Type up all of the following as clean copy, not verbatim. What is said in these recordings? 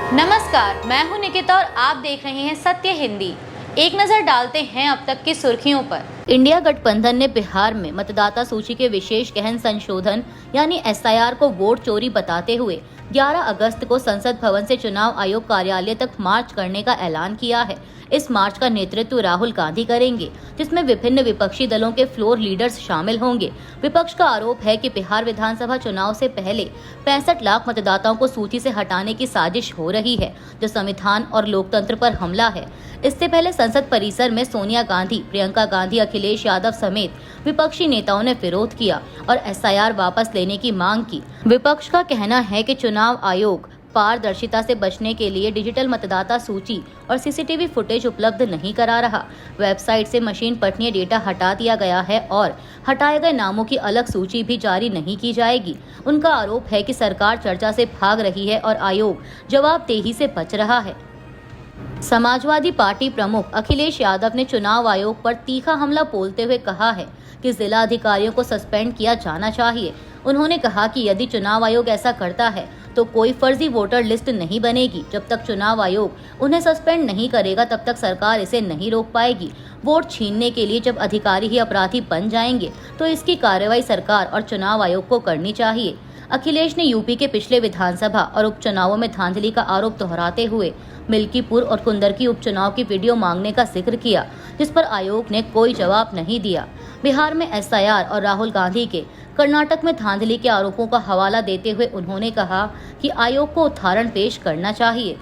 नमस्कार, मैं हूं निकिता और आप देख रहे हैं सत्य हिंदी। एक नजर डालते हैं अब तक की सुर्खियों पर। इंडिया गठबंधन ने बिहार में मतदाता सूची के विशेष गहन संशोधन यानी SIR को वोट चोरी बताते हुए 11 अगस्त को संसद भवन से चुनाव आयोग कार्यालय तक मार्च करने का ऐलान किया है। इस मार्च का नेतृत्व राहुल गांधी करेंगे, जिसमें विभिन्न विपक्षी दलों के फ्लोर लीडर्स शामिल होंगे। विपक्ष का आरोप है कि बिहार विधानसभा चुनाव से पहले 65 लाख मतदाताओं को सूची से हटाने की साजिश हो रही है, जो संविधान और लोकतंत्र पर हमला है। इससे पहले संसद परिसर में सोनिया गांधी, प्रियंका गांधी, अखिलेश यादव समेत विपक्षी नेताओं ने विरोध किया और SIR वापस लेने की मांग की। विपक्ष का कहना है कि चुनाव आयोग पारदर्शिता से बचने के लिए डिजिटल मतदाता सूची और CCTV फुटेज उपलब्ध नहीं करा रहा। वेबसाइट से मशीन पठनीय डेटा हटा दिया गया है और हटाए गए नामों की अलग सूची भी जारी नहीं की जाएगी। उनका आरोप है कि सरकार चर्चा से भाग रही है और आयोग जवाबदेही से बच रहा है। समाजवादी पार्टी प्रमुख अखिलेश यादव ने चुनाव आयोग पर तीखा हमला बोलते हुए कहा है कि जिला अधिकारियों को सस्पेंड किया जाना चाहिए। उन्होंने कहा कि यदि चुनाव आयोग ऐसा करता है तो कोई फर्जी वोटर लिस्ट नहीं बनेगी। जब तक चुनाव आयोग उन्हें सस्पेंड नहीं करेगा तब तक सरकार इसे नहीं रोक पाएगी। वोट छीनने के लिए जब अधिकारी ही अपराधी बन जाएंगे तो इसकी कार्रवाई सरकार और चुनाव आयोग को करनी चाहिए। अखिलेश ने यूपी के पिछले विधानसभा और उपचुनावों में धांधली का आरोप दोहराते हुए मिल्कीपुर और कुंदरकी उपचुनाव की वीडियो मांगने का जिक्र किया, जिस पर आयोग ने कोई जवाब नहीं दिया। बिहार में SIR और राहुल गांधी के कर्नाटक में धांधली के आरोपों का हवाला देते हुए उन्होंने कहा कि आयोग को उदाहरण पेश करना चाहिए।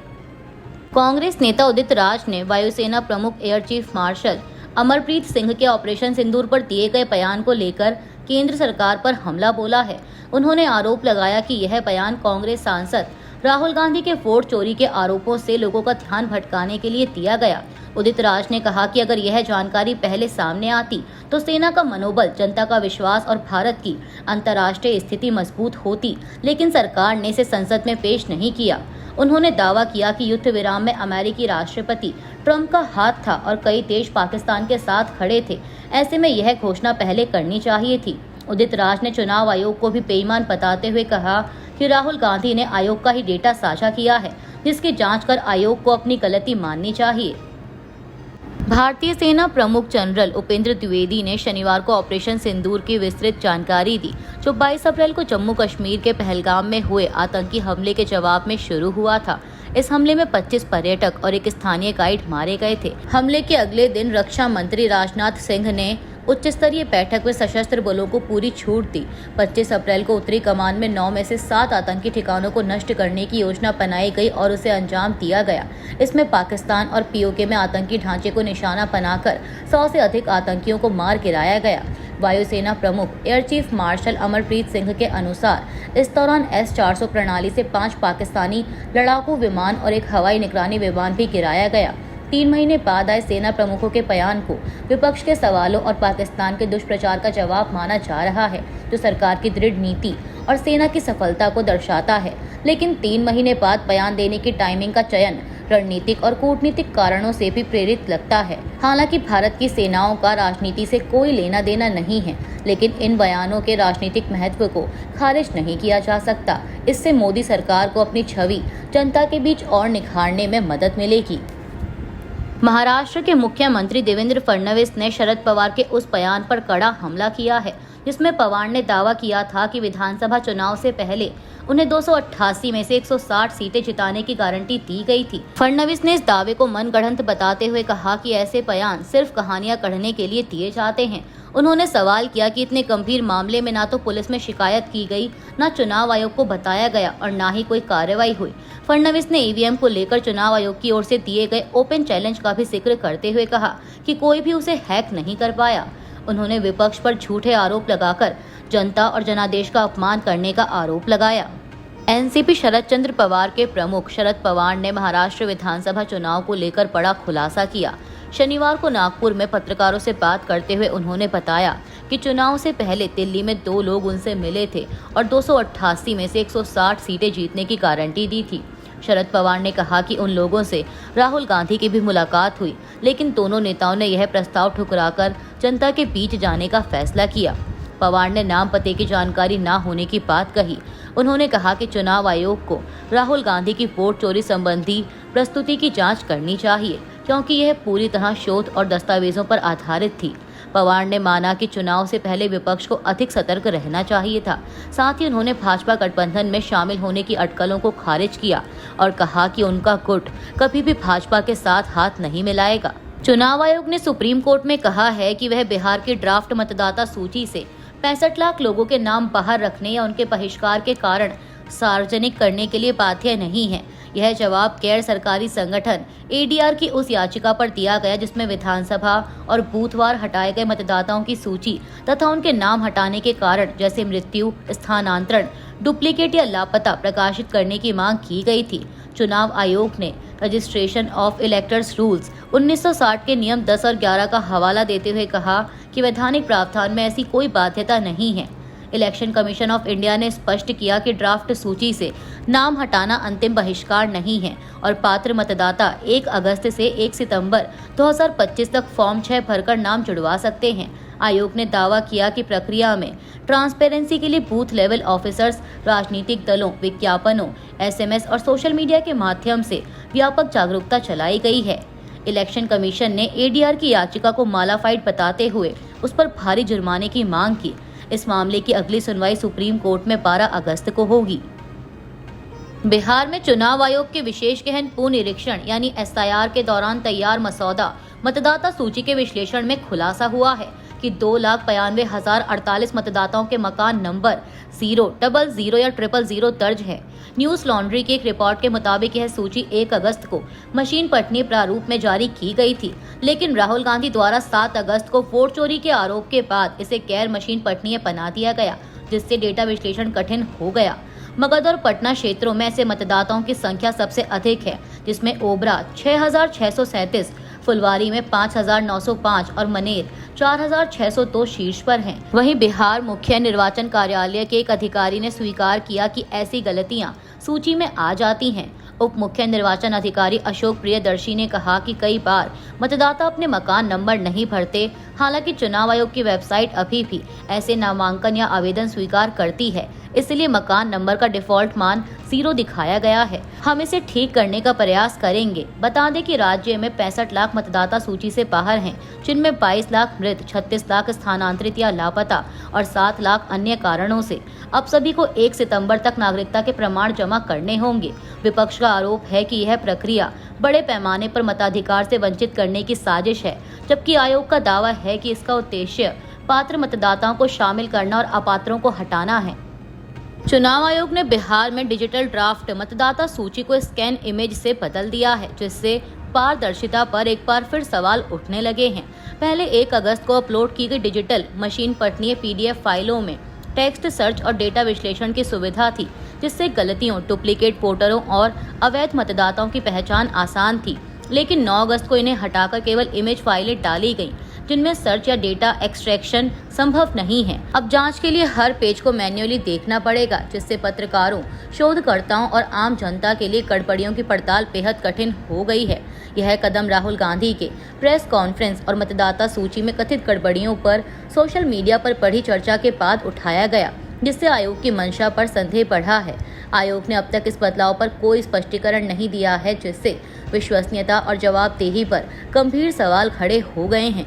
कांग्रेस नेता उदित राज ने वायुसेना प्रमुख air chief marshal Amarpreet Singh के ऑपरेशन सिंदूर पर दिए गए बयान को लेकर केंद्र सरकार पर हमला बोला है। उन्होंने आरोप लगाया कि यह बयान कांग्रेस सांसद राहुल गांधी के वोट चोरी के आरोपों से लोगों का ध्यान भटकाने के लिए दिया गया। उदित राज ने कहा कि अगर यह जानकारी पहले सामने आती तो सेना का मनोबल, जनता का विश्वास और भारत की अंतर्राष्ट्रीय स्थिति मजबूत होती, लेकिन सरकार ने इसे संसद में पेश नहीं किया। उन्होंने दावा किया कि युद्ध विराम में अमेरिकी राष्ट्रपति ट्रंप का हाथ था और कई देश पाकिस्तान के साथ खड़े थे। ऐसे में यह घोषणा पहले करनी चाहिए थी। उदित राज ने चुनाव आयोग को भी बेईमान बताते हुए कहा कि राहुल गांधी ने आयोग का ही डेटा साझा किया है, जिसकी जांच कर आयोग को अपनी गलती माननी चाहिए। भारतीय सेना प्रमुख जनरल उपेंद्र द्विवेदी ने शनिवार को ऑपरेशन सिंदूर की विस्तृत जानकारी दी, जो 22 अप्रैल को जम्मू कश्मीर के पहलगाम में हुए आतंकी हमले के जवाब में शुरू हुआ था। इस हमले में 25 पर्यटक और एक स्थानीय गाइड मारे गए थे। हमले के अगले दिन रक्षा मंत्री राजनाथ सिंह ने उच्च स्तरीय बैठक में सशस्त्र बलों को पूरी छूट दी। 25 अप्रैल को उत्तरी कमान में 9 में से 7 आतंकी ठिकानों को नष्ट करने की योजना बनाई गई और उसे अंजाम दिया गया। इसमें पाकिस्तान और POK में आतंकी ढांचे को निशाना बनाकर 100 से अधिक आतंकियों को मार गिराया गया। वायुसेना प्रमुख air chief marshal Amarpreet Singh के अनुसार इस दौरान S-400 प्रणाली से 5 पाकिस्तानी लड़ाकू विमान और एक हवाई निगरानी विमान भी गिराया गया। 3 महीने बाद आए सेना प्रमुखों के बयान को विपक्ष के सवालों और पाकिस्तान के दुष्प्रचार का जवाब माना जा रहा है, जो सरकार की दृढ़ नीति और सेना की सफलता को दर्शाता है। लेकिन 3 महीने बाद बयान देने की टाइमिंग का चयन रणनीतिक और कूटनीतिक कारणों से भी प्रेरित लगता है। हालांकि भारत की सेनाओं का राजनीति से कोई लेना देना नहीं है, लेकिन इन बयानों के राजनीतिक महत्व को खारिज नहीं किया जा सकता। इससे मोदी सरकार को अपनी छवि जनता के बीच और निखारने में मदद मिलेगी। महाराष्ट्र के मुख्यमंत्री देवेंद्र फडणवीस ने शरद पवार के उस बयान पर कड़ा हमला किया है, जिसमें पवार ने दावा किया था कि विधानसभा चुनाव से पहले उन्हें 288 में से 160 सीटें जिताने की गारंटी दी गई थी। फडणवीस ने इस दावे को मनगढ़ंत बताते हुए कहा कि ऐसे बयान सिर्फ कहानियां गढ़ने के लिए दिए जाते हैं। उन्होंने सवाल किया कि इतने गंभीर मामले में ना तो पुलिस में शिकायत की गई, ना चुनाव आयोग को बताया गया और ना ही कोई कार्रवाई हुई। फडणवीस ने EVM को लेकर चुनाव आयोग की ओर से दिए गए ओपन चैलेंज का भी जिक्र करते हुए कहा कि कोई भी उसे हैक नहीं कर पाया। उन्होंने विपक्ष पर झूठे आरोप लगाकर जनता और जनादेश का अपमान करने का आरोप लगाया। एनसीपी शरद चंद्र पवार के प्रमुख शरद पवार ने महाराष्ट्र विधानसभा चुनाव को लेकर बड़ा खुलासा किया। शनिवार को नागपुर में पत्रकारों से बात करते हुए उन्होंने बताया कि चुनाव से पहले दिल्ली में 2 लोग उनसे मिले थे और 288 में से 160 सीटें जीतने की गारंटी दी थी। शरद पवार ने कहा कि उन लोगों से राहुल गांधी की भी मुलाकात हुई, लेकिन दोनों नेताओं ने यह प्रस्ताव ठुकराकर जनता के बीच जाने का फैसला किया। पवार ने नाम पते की जानकारी न होने की बात कही। उन्होंने कहा कि चुनाव आयोग को राहुल गांधी की वोट चोरी संबंधी प्रस्तुति की जांच करनी चाहिए, क्योंकि यह पूरी तरह शोध और दस्तावेजों पर आधारित थी। पवार ने माना कि चुनाव से पहले विपक्ष को अधिक सतर्क रहना चाहिए था। साथ ही उन्होंने भाजपा गठबंधन में शामिल होने की अटकलों को खारिज किया और कहा कि उनका गुट कभी भी भाजपा के साथ हाथ नहीं मिलाएगा। चुनाव आयोग ने सुप्रीम कोर्ट में कहा है कि वह बिहार की ड्राफ्ट मतदाता सूची से 65 लाख लोगों के नाम बाहर रखने या उनके बहिष्कार के कारण सार्वजनिक करने के लिए बाध्य नहीं है। यह जवाब गैर सरकारी संगठन ADR की उस याचिका पर दिया गया जिसमें विधानसभा और बूथवार हटाए गए मतदाताओं की सूची तथा उनके नाम हटाने के कारण जैसे मृत्यु, स्थानांतरण, डुप्लीकेट या लापता प्रकाशित करने की मांग की गई थी। चुनाव आयोग ने रजिस्ट्रेशन ऑफ इलेक्टर्स रूल्स 1960 के नियम 10 और 11 का हवाला देते हुए कहा कि वैधानिक प्रावधान में ऐसी कोई बाध्यता नहीं है। इलेक्शन कमीशन ऑफ इंडिया ने स्पष्ट किया कि ड्राफ्ट सूची से नाम हटाना अंतिम बहिष्कार नहीं है और पात्र मतदाता 1 अगस्त से 1 सितंबर 2025 तक फॉर्म 6 भरकर नाम जुड़वा सकते हैं। आयोग ने दावा किया कि प्रक्रिया में ट्रांसपेरेंसी के लिए बूथ लेवल ऑफिसर्स, राजनीतिक दलों, विज्ञापनों, SMS और सोशल मीडिया के माध्यम से व्यापक जागरूकता चलाई गई है। इलेक्शन कमीशन ने ADR की याचिका को मालाफाइड बताते हुए उस पर भारी जुर्माने की मांग की। इस मामले की अगली सुनवाई सुप्रीम कोर्ट में 12 अगस्त को होगी। बिहार में चुनाव आयोग के विशेष गहन पुनरीक्षण यानी SIR के दौरान तैयार मसौदा मतदाता सूची के विश्लेषण में खुलासा हुआ है कि 2,92,048 मतदाताओं के मकान नंबर 0, 00 या 000 दर्ज है। न्यूज लॉन्ड्री की एक रिपोर्ट के मुताबिक यह सूची 1 अगस्त को मशीन पटनी प्रारूप में जारी की गई थी, लेकिन राहुल गांधी द्वारा 7 अगस्त को वोट चोरी के आरोप के बाद इसे गैर मशीन पटनीय बना दिया गया, जिससे डेटा विश्लेषण कठिन हो गया। मगध और पटना क्षेत्रों में ऐसे मतदाताओं की संख्या सबसे अधिक है, जिसमें ओबरा 6,637, फुलवारी में 5,905 और मनेर 4,602 शीर्ष पर हैं। वहीं बिहार मुख्य निर्वाचन कार्यालय के एक अधिकारी ने स्वीकार किया कि ऐसी गलतियां सूची में आ जाती हैं। उप मुख्य निर्वाचन अधिकारी अशोक प्रियदर्शी ने कहा कि कई बार मतदाता अपने मकान नंबर नहीं भरते। हालांकि चुनाव आयोग की वेबसाइट अभी भी ऐसे नामांकन या आवेदन स्वीकार करती है, इसलिए मकान नंबर का डिफॉल्ट मान 0 दिखाया गया है। हम इसे ठीक करने का प्रयास करेंगे। बता दें कि राज्य में 65 लाख मतदाता सूची से बाहर हैं, जिनमें 22 लाख मृत, 36 लाख स्थानांतरित या लापता और 7 लाख अन्य कारणों से। अब सभी को 1 सितंबर तक नागरिकता के प्रमाण जमा करने होंगे। विपक्ष का आरोप है कि यह प्रक्रिया बड़े पैमाने पर मताधिकार से वंचित करने की साजिश है, जबकि आयोग का दावा है कि इसका उद्देश्य पात्र मतदाताओं को शामिल करना और अपात्रों को हटाना है। चुनाव आयोग ने बिहार में डिजिटल ड्राफ्ट मतदाता सूची को स्कैन इमेज से बदल दिया है, जिससे पारदर्शिता पर एक बार फिर सवाल उठने लगे हैं। पहले 1 अगस्त को अपलोड की गई डिजिटल मशीन पटनीय PDF फाइलों में टेक्स्ट सर्च और डेटा विश्लेषण की सुविधा थी, जिससे गलतियों, डुप्लीकेट वोटरों और अवैध मतदाताओं की पहचान आसान थी। लेकिन 9 अगस्त को इन्हें हटाकर केवल इमेज फाइलें डाली गईं, जिनमें सर्च या डेटा एक्सट्रैक्शन संभव नहीं है। अब जांच के लिए हर पेज को मैन्युअली देखना पड़ेगा, जिससे पत्रकारों, शोधकर्ताओं और आम जनता के लिए गड़बड़ियों की पड़ताल बेहद कठिन हो गई है। यह कदम राहुल गांधी के प्रेस कॉन्फ्रेंस और मतदाता सूची में कथित गड़बड़ियों पर सोशल मीडिया पर बढ़ी चर्चा के बाद उठाया गया, जिससे आयोग की मंशा पर संदेह बढ़ा है। आयोग ने अब तक इस बदलाव पर कोई स्पष्टीकरण नहीं दिया है, जिससे विश्वसनीयता और जवाबदेही पर गंभीर सवाल खड़े हो गए हैं।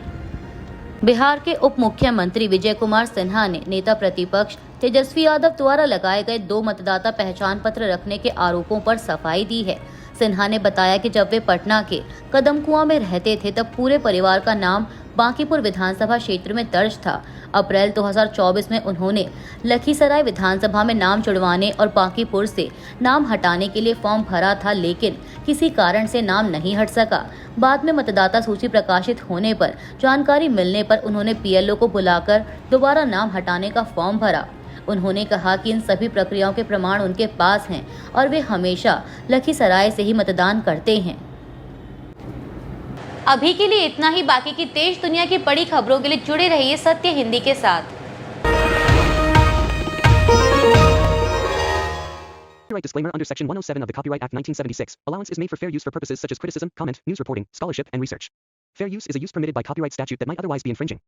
बिहार के उप मुख्यमंत्री विजय कुमार सिन्हा ने नेता प्रतिपक्ष तेजस्वी यादव द्वारा लगाए गए 2 मतदाता पहचान पत्र रखने के आरोपों पर सफाई दी है। सिन्हा ने बताया कि जब वे पटना के कदमकुआं में रहते थे, तब पूरे परिवार का नाम बांकीपुर विधानसभा क्षेत्र में दर्ज था। अप्रैल 2024 में उन्होंने लखीसराय विधानसभा में नाम जुड़वाने और बांकीपुर से नाम हटाने के लिए फॉर्म भरा था, लेकिन किसी कारण से नाम नहीं हट सका। बाद में मतदाता सूची प्रकाशित होने पर जानकारी मिलने पर उन्होंने PLO को बुलाकर दोबारा नाम हटाने का फॉर्म भरा। उन्होंने कहा कि इन सभी प्रक्रियाओं के प्रमाण उनके पास हैं और वे हमेशा लखीसराय से ही मतदान करते हैं। अभी के लिए इतना ही। बाकी की देश दुनिया की बड़ी खबरों के लिए जुड़े रहिए सत्य हिंदी के साथ। Copyright disclaimer under Section 107 of the Copyright Act 1976. Allowance is made for fair use for purposes such as criticism, comment, news reporting, scholarship, and research. Fair use is a use permitted by copyright statute that might otherwise be infringing.